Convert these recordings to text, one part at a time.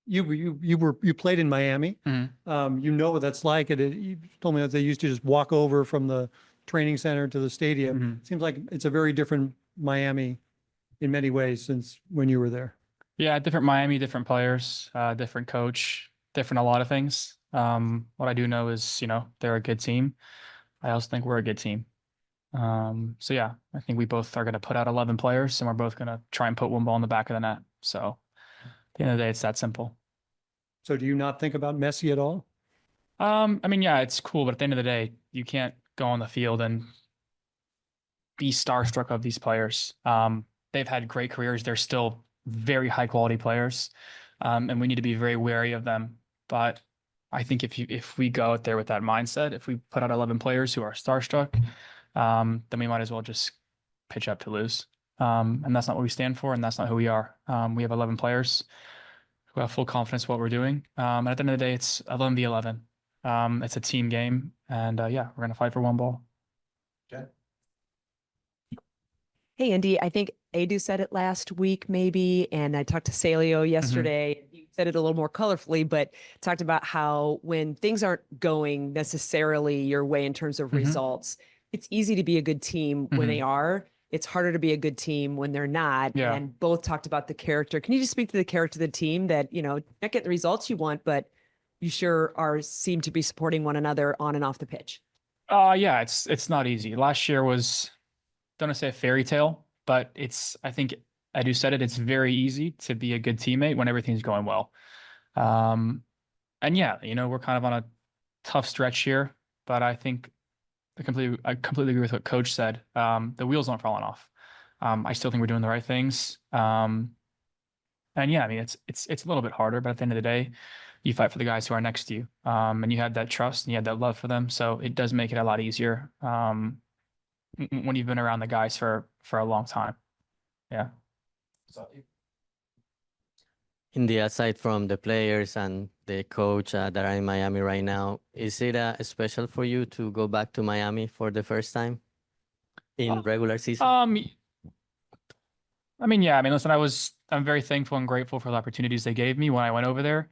you played in Miami. You know what that's like. You told me that they used to just walk over from the training center to the stadium. Seems like it's a very different Miami in many ways since when you were there. Yeah, different Miami, different players, different coach, different a lot of things. What I do know is, they're a good team. I also think we're a good team. So yeah, I think we both are going to put out 11 players and we're both going to try and put one ball in the back of the net. So at the end of the day, it's that simple. So do you not think about Messi at all? I mean, yeah, it's cool, but at the end of the day, you can't go on the field and be starstruck of these players. They've had great careers. They're still very high quality players. And we need to be very wary of them. But I think if we go out there with that mindset, if we put out 11 players who are starstruck, then we might as well just pitch up to lose. And that's not what we stand for, and that's not who we are. We have 11 players who have full confidence in what we're doing. And at the end of the day, it's 11v11. It's a team game, and yeah, we're gonna fight for one ball. Okay. Hey, Andy, I think Edu said it last week, maybe, and I talked to Celio yesterday. He said it a little more colorfully, but talked about how when things aren't going necessarily your way in terms of results, it's easy to be a good team when they are. It's harder to be a good team when they're not. Yeah. And both talked about the character. Can you just speak to the character of the team that, not get the results you want, but you sure seem to be supporting one another on and off the pitch? Yeah, it's not easy. Last year was, don't want to say a fairy tale, but I think Edu said it's very easy to be a good teammate when everything's going well. And yeah, we're kind of on a tough stretch here, but I think I completely agree with what Coach said. The wheels aren't falling off. I still think we're doing the right things. And yeah, I mean, it's a little bit harder, but at the end of the day, you fight for the guys who are next to you. And you had that trust and you had that love for them. So it does make it a lot easier when you've been around the guys for a long time. Yeah. India, aside from the players and the coach that are in Miami right now, is it special for you to go back to Miami for the first time in regular season? I mean, yeah. I mean, listen, I'm very thankful and grateful for the opportunities they gave me when I went over there.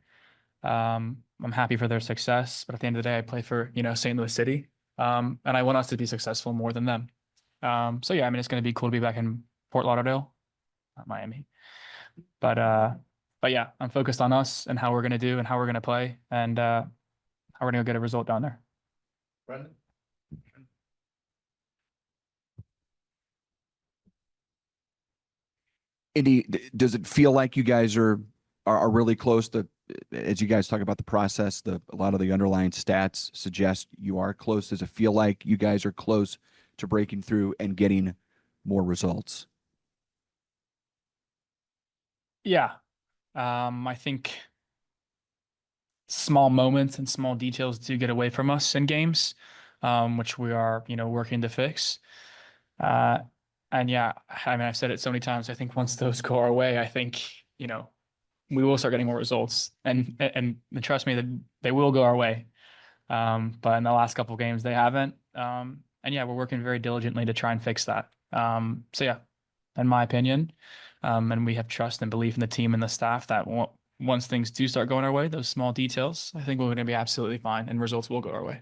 I'm happy for their success, but at the end of the day, I play for St. Louis City, and I want us to be successful more than them. So yeah, I mean, it's going to be cool to be back in Fort Lauderdale, not Miami, but yeah, I'm focused on us and how we're going to do and how we're going to play and how we're going to get a result down there. Brendan? Andy, does it feel like you guys are really close to, as you guys talk about the process, a lot of the underlying stats suggest you are close? Does it feel like you guys are close to breaking through and getting more results? Yeah. I think small moments and small details do get away from us in games, which we are, working to fix. And yeah, I mean, I've said it so many times. I think once those go our way, I think, we will start getting more results and trust me that they will go our way. But in the last couple of games, they haven't. And yeah, we're working very diligently to try and fix that. So yeah, in my opinion, and we have trust and belief in the team and the staff that once things do start going our way, those small details, I think we're going to be absolutely fine and results will go our way.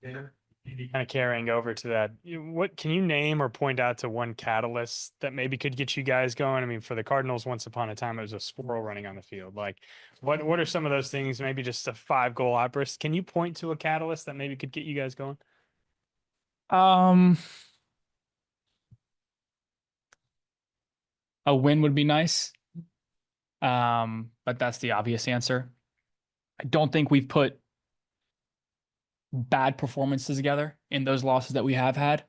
Yeah. Kind of carrying over to that, what can you name or point out to one catalyst that maybe could get you guys going? I mean, for the Cardinals, once upon a time, it was a squirrel running on the field. Like, what are some of those things? Maybe just a 5-goal outburst. Can you point to a catalyst that maybe could get you guys going? A win would be nice. But that's the obvious answer. I don't think we've put bad performances together in those losses that we have had.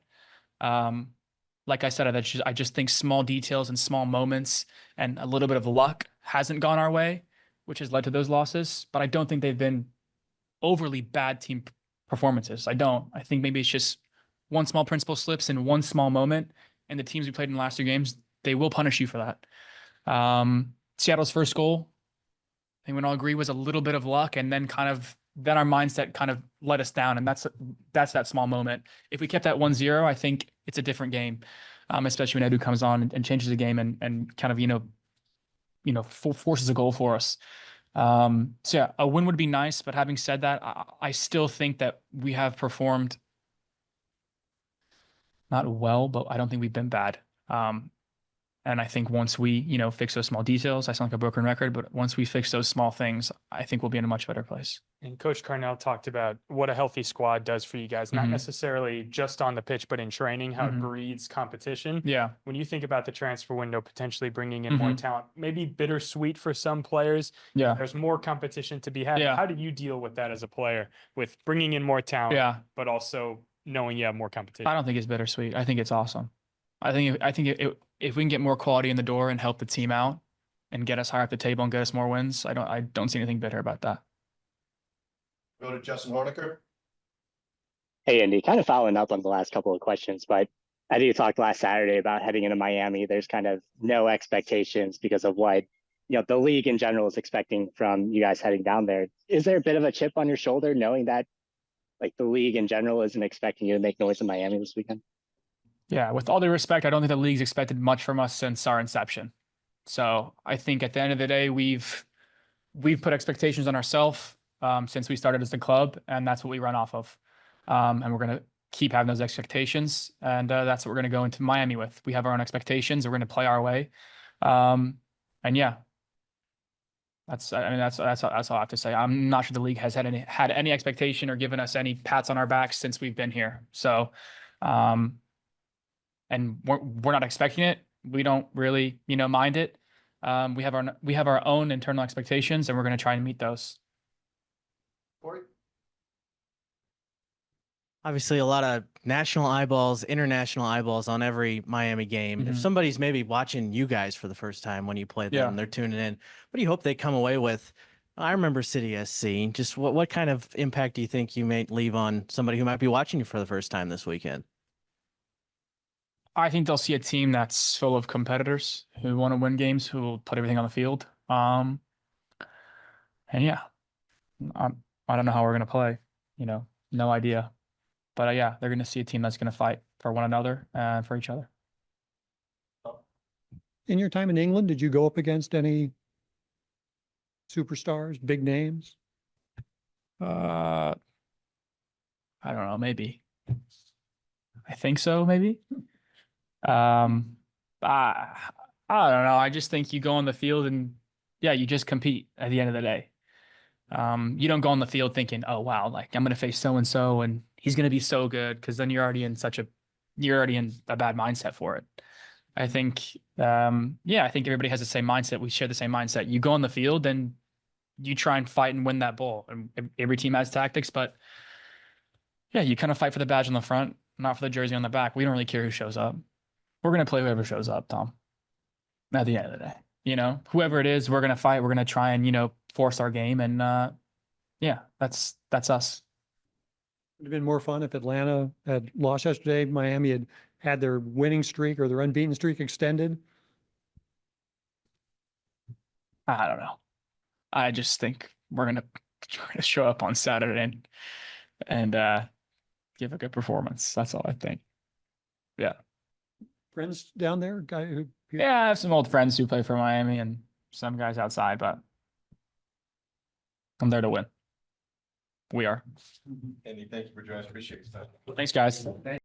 Like I said, I just think small details and small moments and a little bit of luck hasn't gone our way, which has led to those losses. But I don't think they've been overly bad team performances. I don't. I think maybe it's just one small principle slips in one small moment, and the teams we played in the last 2 games, they will punish you for that. Seattle's first goal, I think we all agree, was a little bit of luck, and then then our mindset kind of let us down, and that's that small moment. If we kept that 1-0, I think it's a different game, especially when Edu comes on and changes the game and kind of forces a goal for us. So yeah, a win would be nice, but having said that, I still think that we have performed not well, but I don't think we've been bad. And I think once we, fix those small details, I sound like a broken record, but once we fix those small things, I think we'll be in a much better place. And Coach Carnell talked about what a healthy squad does for you guys, not Mhm. necessarily just on the pitch, but in training, how it Mhm. breeds competition. Yeah. When you think about the transfer window potentially bringing in more Mhm. talent, maybe bittersweet for some players. Yeah. There's more competition to be had. Yeah. How do you deal with that as a player, with bringing in more talent, Yeah. but also knowing you have more competition? I don't think it's bittersweet. I think it's awesome. If we can get more quality in the door and help the team out and get us higher up the table and get us more wins, I don't see anything bitter about that. Go to Justin Horniker. Hey, Andy, kind of following up on the last couple of questions, but I think you talked last Saturday about heading into Miami. There's kind of no expectations because of what, the league in general is expecting from you guys heading down there. Is there a bit of a chip on your shoulder knowing that like the league in general isn't expecting you to make noise in Miami this weekend? Yeah, with all due respect, I don't think the league's expected much from us since our inception. So I think at the end of the day, we've put expectations on ourselves since we started as the club, and that's what we run off of. And we're gonna keep having those expectations, and that's what we're gonna go into Miami with. We have our own expectations. We're gonna play our way, and yeah, that's all I have to say. I'm not sure the league has had any expectation or given us any pats on our backs since we've been here. So, and we're not expecting it. We don't really, mind it. We have our own internal expectations, and we're going to try and meet those. Corey. Obviously, a lot of national eyeballs, international eyeballs on every Miami game. If Mhm. somebody's maybe watching you guys for the first time when you play them, Yeah. they're tuning in. What do you hope they come away with? I remember City SC. Just what kind of impact do you think you may leave on somebody who might be watching you for the first time this weekend? I think they'll see a team that's full of competitors who want to win games, who will put everything on the field. And yeah, I don't know how we're going to play, no idea. But yeah, they're going to see a team that's going to fight for one another and for each other. In your time in England, did you go up against any superstars, big names? I don't know, maybe. I think so, maybe. I don't know. I just think you go on the field and yeah, you just compete at the end of the day. You don't go on the field thinking, oh wow, like I'm gonna face so and so and he's gonna be so good, because then you're already in a bad mindset for it. I think I think everybody has the same mindset. We share the same mindset. You go on the field and you try and fight and win that ball. And every team has tactics, but yeah, you kind of fight for the badge on the front, not for the jersey on the back. We don't really care who shows up. We're going to play whoever shows up, Tom. At the end of the day, whoever it is, we're going to fight. We're going to try and, force our game. And yeah, that's us. Would have been more fun if Atlanta had lost yesterday, Miami had their winning streak or their unbeaten streak extended. I don't know. I just think we're going to show up on Saturday and give a good performance. That's all I think. Yeah. Friends down there, guy who. Yeah, I have some old friends who play for Miami and some guys outside, but I'm there to win. We are. Andy, thank you for joining us. Appreciate your time. Thanks, guys. Thank